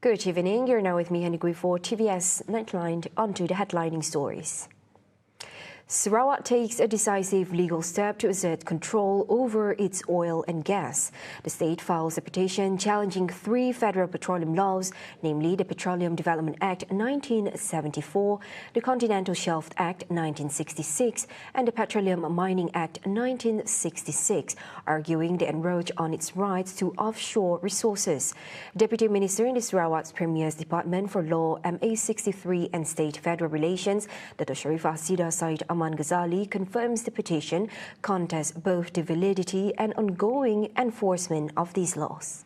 Good evening. You're now with me, Henry, for TVS Nightline. Onto the headlining stories. Sarawak takes a decisive legal step to assert control over its oil and gas. The state files a petition challenging 3 federal petroleum laws, namely the Petroleum Development Act 1974, the Continental Shelf Act 1966, and the Petroleum Mining Act 1966, arguing they encroach on its rights to offshore resources. Deputy Minister in the Sarawak's Premier's Department for Law, MA63 and State Federal Relations, Dato' Sharifah Sida Said Ghazali, confirms the petition contests both the validity and ongoing enforcement of these laws.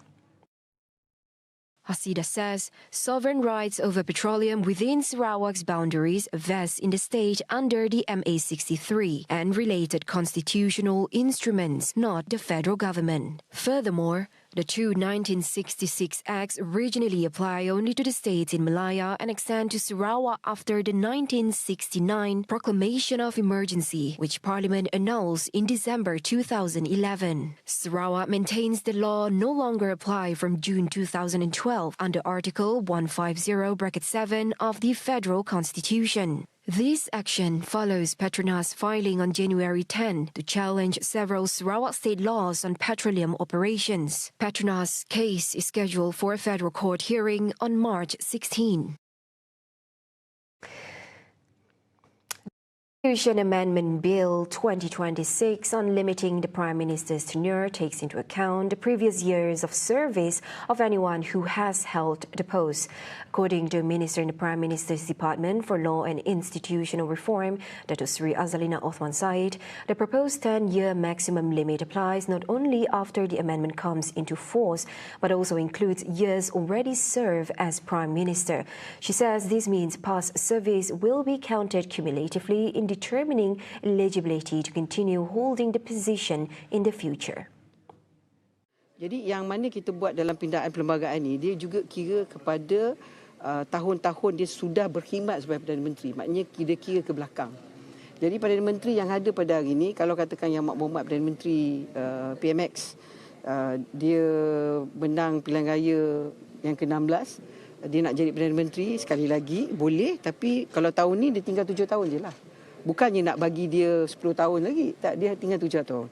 Hasida says sovereign rights over petroleum within Sarawak's boundaries vest in the state under the MA63 and related constitutional instruments, not the federal government. Furthermore, the two 1966 acts originally apply only to the states in Malaya and extend to Sarawak after the 1969 Proclamation of Emergency, which Parliament annuls in December 2011. Sarawak maintains the law no longer apply from June 2012 under Article 150(7) of the Federal Constitution. This action follows Petronas filing on January 10 to challenge several Sarawak state laws on petroleum operations. Petronas' case is scheduled for a federal court hearing on March 16. Constitution Amendment Bill 2026 on limiting the Prime Minister's tenure takes into account the previous years of service of anyone who has held the post. According to Minister in the Prime Minister's Department for Law and Institutional Reform, Dato' Sri Azalina Othman Said, the proposed 10-year maximum limit applies not only after the amendment comes into force, but also includes years already served as Prime Minister. She says this means past service will be counted cumulatively in determining eligibility to continue holding the position in the future. Jadi yang mana kita buat dalam pindaan perlembagaan ini, dia juga kira kepada tahun-tahun dia sudah berkhidmat sebagai Perdana Menteri. Maknanya kira-kira ke belakang. Jadi Perdana Menteri yang ada pada hari ini, kalau katakan yang Mak Berhormat Perdana Menteri PMX, dia menang pilihan raya yang ke-16, dia nak jadi Perdana Menteri sekali lagi, boleh. Tapi kalau tahun ni dia tinggal 7 tahun je lah. Bukannya nak bagi dia 10 tahun lagi. Tak, dia tinggal 7 tahun.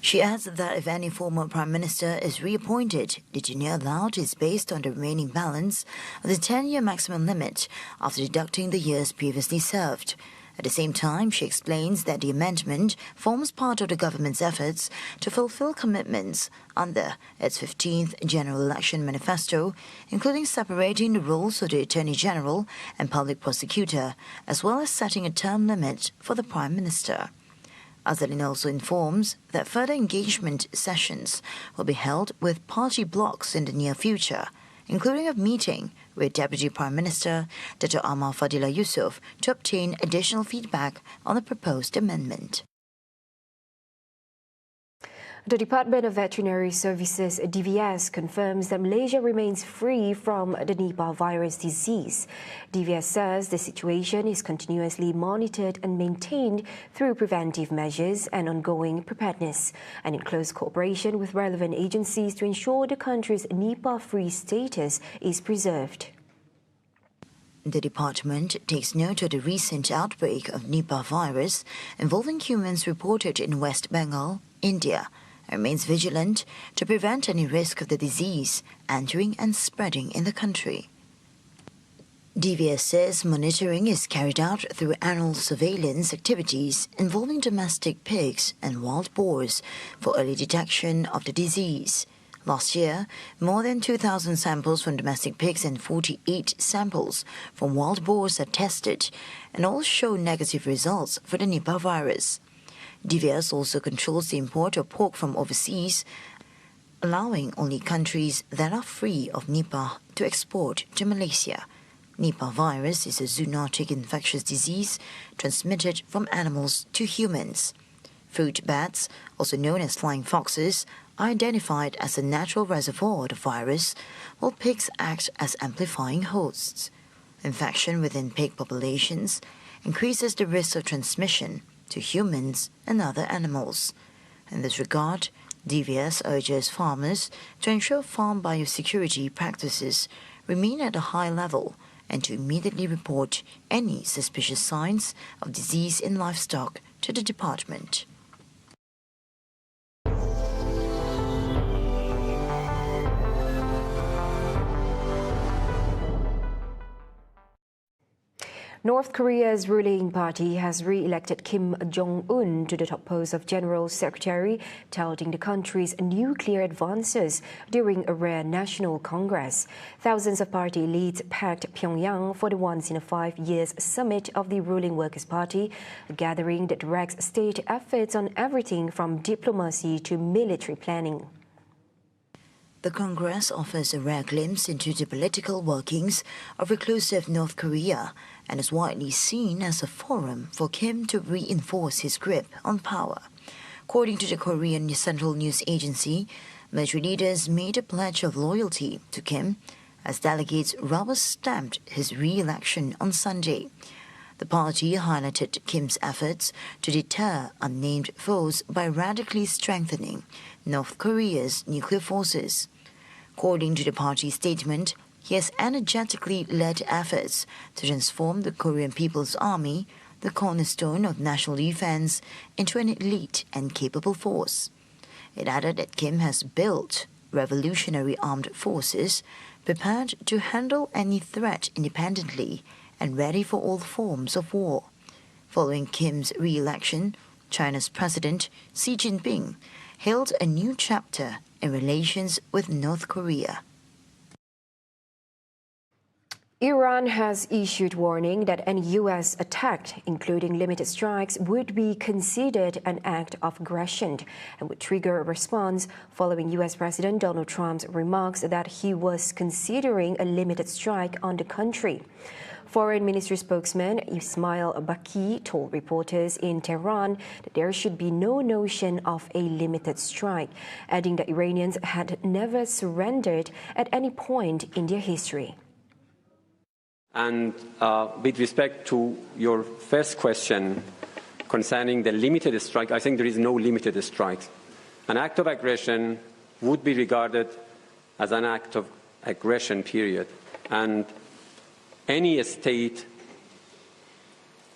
She adds that if any former Prime Minister is reappointed, the tenure allowed is based on the remaining balance of the 10-year maximum limit after deducting the years previously served. At the same time, she explains that the amendment forms part of the government's efforts to fulfill commitments under its 15th General Election Manifesto, including separating the roles of the Attorney General and Public Prosecutor, as well as setting a term limit for the Prime Minister. Azalina also informs that further engagement sessions will be held with party blocs in the near future, including a meeting with Deputy Prime Minister Dato' Amar Fadila Yusof to obtain additional feedback on the proposed amendment. The Department of Veterinary Services, TVS, confirms that Malaysia remains free from the Nipah virus disease. TVS says the situation is continuously monitored and maintained through preventive measures and ongoing preparedness, and in close cooperation with relevant agencies to ensure the country's Nipah-free status is preserved. The department takes note of the recent outbreak of Nipah virus involving humans reported in West Bengal, India, and remains vigilant to prevent any risk of the disease entering and spreading in the country. TVS says monitoring is carried out through annual surveillance activities involving domestic pigs and wild boars for early detection of the disease. Last year, more than 2,000 samples from domestic pigs and 48 samples from wild boars are tested, and all show negative results for the Nipah virus. TVS also controls the import of pork from overseas, allowing only countries that are free of Nipah to export to Malaysia. Nipah virus is a zoonotic infectious disease transmitted from animals to humans. Fruit bats, also known as flying foxes, are identified as a natural reservoir of the virus, while pigs act as amplifying hosts. Infection within pig populations increases the risk of transmission to humans and other animals. In this regard, TVS urges farmers to ensure farm biosecurity practices remain at a high level and to immediately report any suspicious signs of disease in livestock to the department. North Korea's ruling party has re-elected Kim Jong-un to the top post of General Secretary, touting the country's nuclear advances during a rare national congress. Thousands of party leads packed Pyongyang for the once-in-a-5 years summit of the ruling Workers' Party, a gathering that directs state efforts on everything from diplomacy to military planning. The Congress offers a rare glimpse into the political workings of reclusive North Korea and is widely seen as a forum for Kim to reinforce his grip on power. According to the Korean Central News Agency, military leaders made a pledge of loyalty to Kim as delegates rubber-stamped his re-election on Sunday. The party highlighted Kim's efforts to deter unnamed foes by radically strengthening North Korea's nuclear forces. According to the party statement, he has energetically led efforts to transform the Korean People's Army, the cornerstone of national defense, into an elite and capable force. It added that Kim has built revolutionary armed forces prepared to handle any threat independently and ready for all forms of war. Following Kim's re-election, China's President Xi Jinping hailed a new chapter in relations with North Korea. Iran has issued warning that any U.S. attack, including limited strikes, would be considered an act of aggression and would trigger a response following U.S. President Donald Trump's remarks that he was considering a limited strike on the country. Foreign Ministry spokesman Ismail Baqi told reporters in Tehran that there should be no notion of a limited strike, adding that Iranians had never surrendered at any point in their history. And with respect to your first question concerning the limited strike, I think there is no limited strike. An act of aggression would be regarded as an act of aggression, period. And any state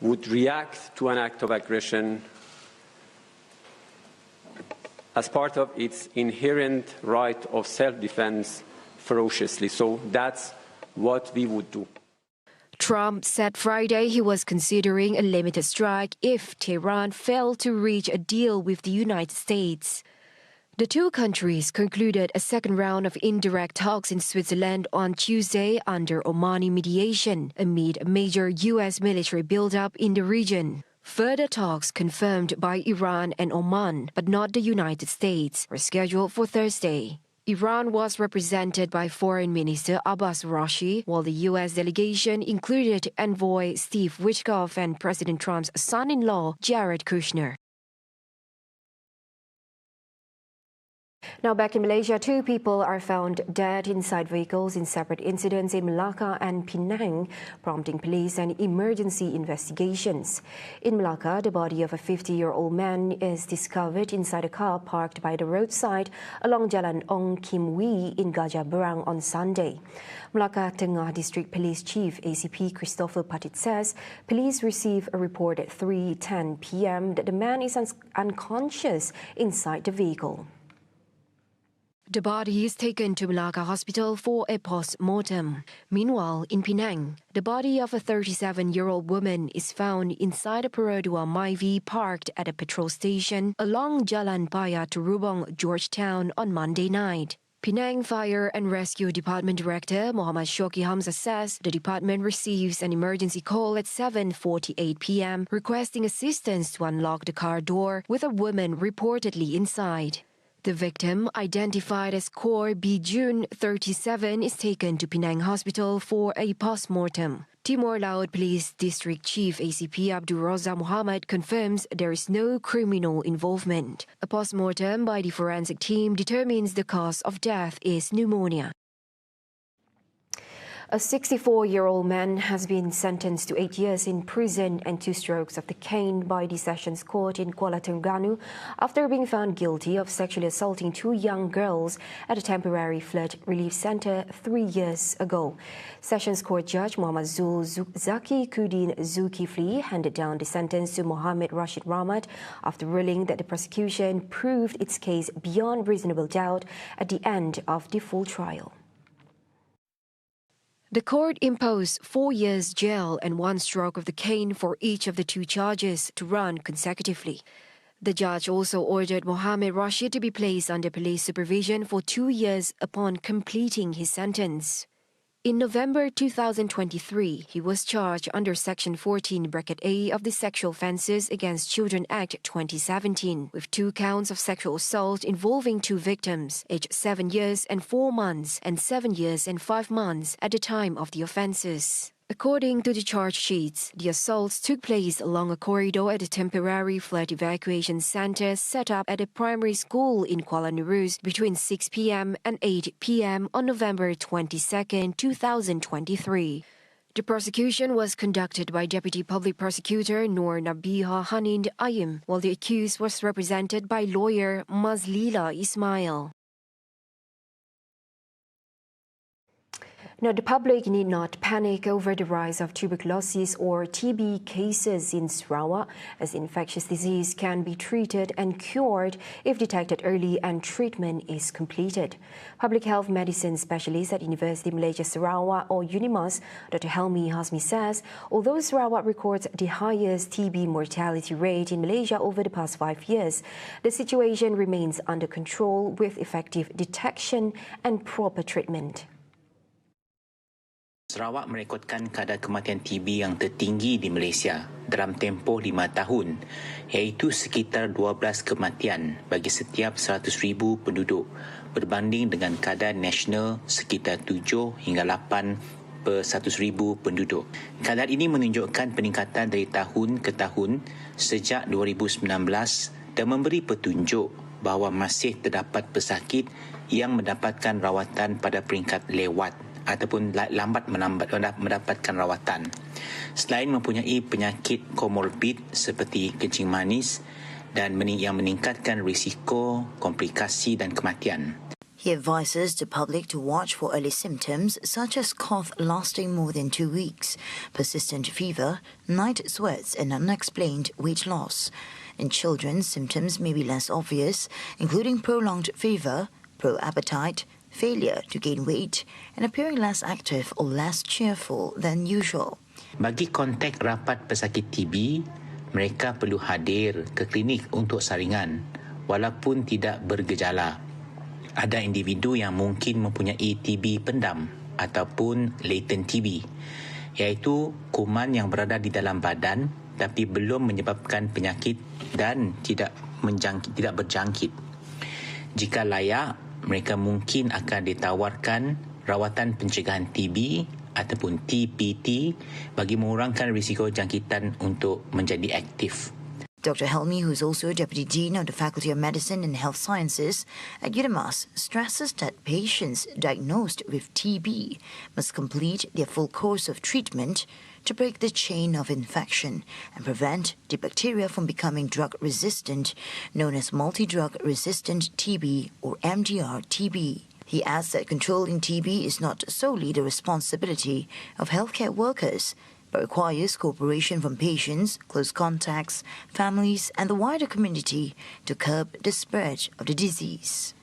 would react to an act of aggression as part of its inherent right of self-defense ferociously. So that's what we would do. Trump said Friday he was considering a limited strike if Tehran failed to reach a deal with the United States. The two countries concluded a second round of indirect talks in Switzerland on Tuesday under Omani mediation amid a major U.S. military buildup in the region. Further talks confirmed by Iran and Oman, but not the United States, were scheduled for Thursday. Iran was represented by Foreign Minister Abbas Araghchi, while the U.S. delegation included Envoy Steve Witkoff and President Trump's son-in-law Jared Kushner. Now back in Malaysia, 2 people are found dead inside vehicles in separate incidents in Melaka and Penang, prompting police and emergency investigations. In Melaka, the body of a 50-year-old man is discovered inside a car parked by the roadside along Jalan Ong Kim Wee in Gajah Berang on Sunday. Melaka Tengah District Police Chief ACP Christopher Patit says police received a report at 3:10 p.m. that the man is unconscious inside the vehicle. The body is taken to Melaka Hospital for a post-mortem. Meanwhile, in Penang, the body of a 37-year-old woman is found inside a Perodua Myvi parked at a petrol station along Jalan Paya Terubong, Georgetown on Monday night. Penang Fire and Rescue Department Director Muhammad Shoki Hamza says the department receives an emergency call at 7:48 p.m. requesting assistance to unlock the car door with a woman reportedly inside. The victim, identified as Kor Bijun, 37, is taken to Penang Hospital for a post-mortem. Timor Laut Police District Chief ACP Abdul Raza Muhammad confirms there is no criminal involvement. A post-mortem by the forensic team determines the cause of death is pneumonia. A 64-year-old man has been sentenced to 8 years in prison and 2 strokes of the cane by the Sessions Court in Kuala Terengganu after being found guilty of sexually assaulting 2 young girls at a temporary flood relief centre 3 years ago. Sessions Court Judge Muhammad Zaki Kudin Zulkifli handed down the sentence to Mohammed Rashid Rahmat after ruling that the prosecution proved its case beyond reasonable doubt at the end of the full trial. The court imposed 4 years jail and 1 stroke of the cane for each of the 2 charges to run consecutively. The judge also ordered Mohammed Rashid to be placed under police supervision for 2 years upon completing his sentence. In November 2023, he was charged under Section 14(a) of the Sexual Offences Against Children Act 2017 with 2 counts of sexual assault involving 2 victims, aged 7 years and 4 months and 7 years and 5 months at the time of the offences. According to the charge sheets, the assaults took place along a corridor at a temporary flood evacuation centre set up at a primary school in Kuala Nerus between 6 p.m. and 8 p.m. on November 22, 2023. The prosecution was conducted by Deputy Public Prosecutor Nur Nabiha Hanind Ayim, while the accused was represented by lawyer Mazlila Ismail. Now, the public need not panic over the rise of tuberculosis or TB cases in Sarawak, as infectious disease can be treated and cured if detected early and treatment is completed. Public health medicine specialist at University Malaysia Sarawak or UNIMAS, Dr. Helmi Hasmi says, although Sarawak records the highest TB mortality rate in Malaysia over the past 5 years, the situation remains under control with effective detection and proper treatment. Sarawak merekodkan kadar kematian TB yang tertinggi di Malaysia dalam tempoh 5 tahun, iaitu sekitar 12 kematian bagi setiap 100,000 penduduk berbanding dengan kadar nasional sekitar 7 hingga 8 per 100,000 penduduk. Kadar ini menunjukkan peningkatan dari tahun ke tahun sejak 2019 dan memberi petunjuk bahawa masih terdapat pesakit yang mendapatkan rawatan pada peringkat lewat ataupun lambat mendapatkan rawatan. Selain mempunyai penyakit komorbid seperti kencing manis dan yang meningkatkan risiko komplikasi dan kematian. He advises the public to watch for early symptoms such as cough lasting more than 2 weeks, persistent fever, night sweats and unexplained weight loss. In children, symptoms may be less obvious, including prolonged fever, poor appetite, failure to gain weight and appearing less active or less cheerful than usual. Bagi kontak rapat pesakit TB, mereka perlu hadir ke klinik untuk saringan walaupun tidak bergejala. Ada individu yang mungkin mempunyai TB pendam ataupun latent TB, iaitu kuman yang berada di dalam badan tapi belum menyebabkan penyakit dan tidak berjangkit. Jika layak, mereka mungkin akan ditawarkan rawatan pencegahan TB ataupun TPT bagi mengurangkan risiko jangkitan untuk menjadi aktif. Dr. Helmi, who is also Deputy Dean of the Faculty of Medicine and Health Sciences at UNIMAS, stresses that patients diagnosed with TB must complete their full course of treatment to break the chain of infection and prevent the bacteria from becoming drug-resistant, known as multi-drug-resistant TB or MDR-TB. He adds that controlling TB is not solely the responsibility of healthcare workers, but requires cooperation from patients, close contacts, families and the wider community to curb the spread of the disease.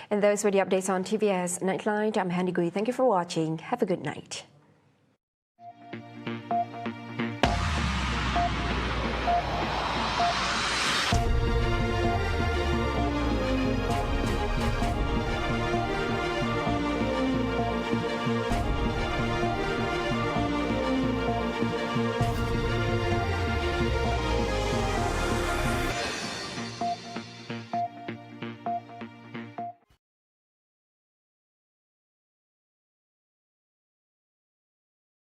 And those were the updates on TVS Nightline. I'm Handy Gui. Thank you for watching. Have a good night.